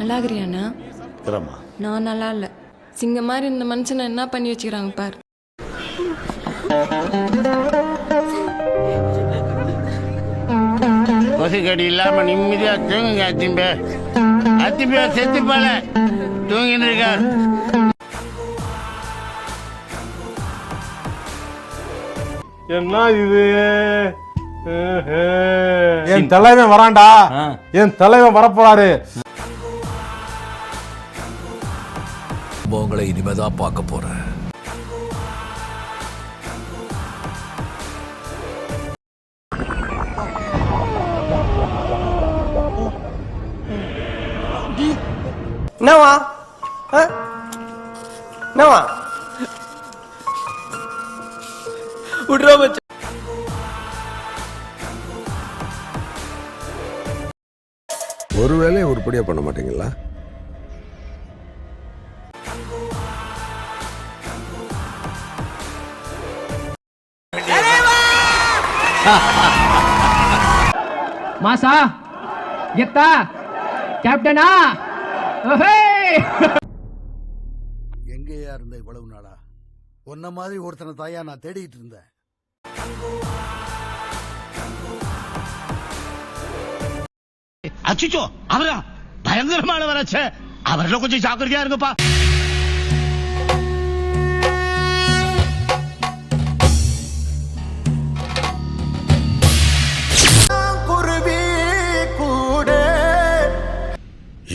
நல்லா இருக்கிறியாண்ணா? நான் நல்லா இல்லை. சிங்க மாதிரி இந்த மனுஷனை என்ன பண்ணி வச்சுக்கிறாங்க பார். கொசுக்கடி இல்லாம நிம்மதியா தூங்குங்க. அத்திம்பே செத்து போல தூங்கின்னு இருக்கார். என்ன இது? என் தலைவன் வரான்டா. என் தலைவன் வரப்போறாரு. உங்களை இனிமேதான் பார்க்க போறேன். என்னவா என்னவா விட்றா மச்சான். ஒரு வேலையை உருப்படியா பண்ண மாட்டீங்களா? மாசா கெத்தா கேப்டனா எங்கேயா இருந்த இவ்வளவு நாளா? உன்ன மாதிரி ஒருத்தனை தாயா நான் தேடிட்டு இருந்தேன். அச்சுச்சோ, அவரா பயங்கரமான வராச்சே. அவர்ல கொஞ்சம் ஜாக்கிரதையா இருங்கப்பா.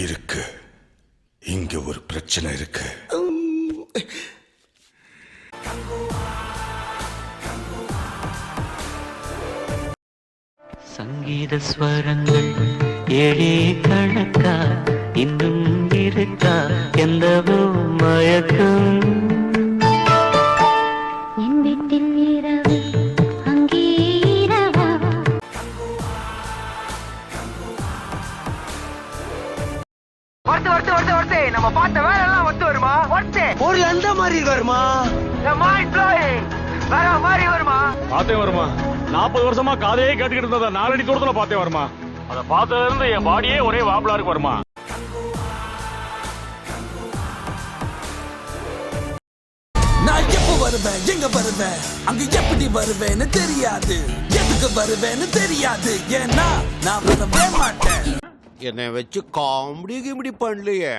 இருக்கு, இங்க ஒரு பிரச்சனை இருக்கு. சங்கீத ஸ்வரங்கள் ஏழே கணக்கா இன்னும் இருக்கா எந்தவோ மயக்கம். என் வீட்டில் இரவு அங்கே இரவா. நம்ம பார்த்த வேலை எல்லாம் ஒத்து வருமா? ஒரு எந்த மாதிரி வருமா? வேற மாதிரி வருமா? பார்த்தே வருமா? 40 வருஷமா காதையே கேட்டுக்கிட்டு இருந்ததா 4 அடி தூரத்துல பார்த்தே வருமா? அதை பார்த்ததுல இருந்து என் பாடியே ஒரே வாபலா இருக்கு வருமா? நான் எப்ப வருவேன், எங்க வருவேன், அங்க எப்படி வருவேன்னு தெரியாது, எதுக்கு வருவேன்னு தெரியாது, ஏன்னா நான் வரவே மாட்டேன். என்னை வச்சு காமெடி கிமெடி பண்ணலையே.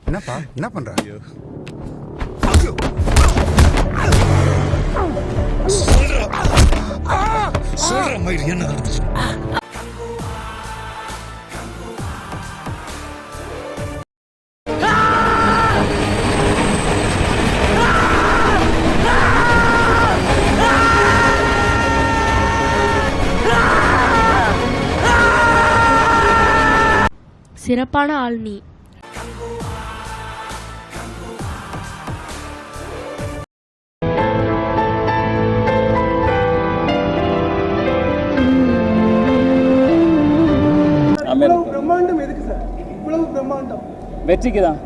என்னப்பா என்ன பண்ற? சிறப்பான ஆள் நீ. பிரம்மாண்டம் எதுக்கு சார்? இவ்வளவு பிரம்மாண்டம் வெற்றிக்கு தான்.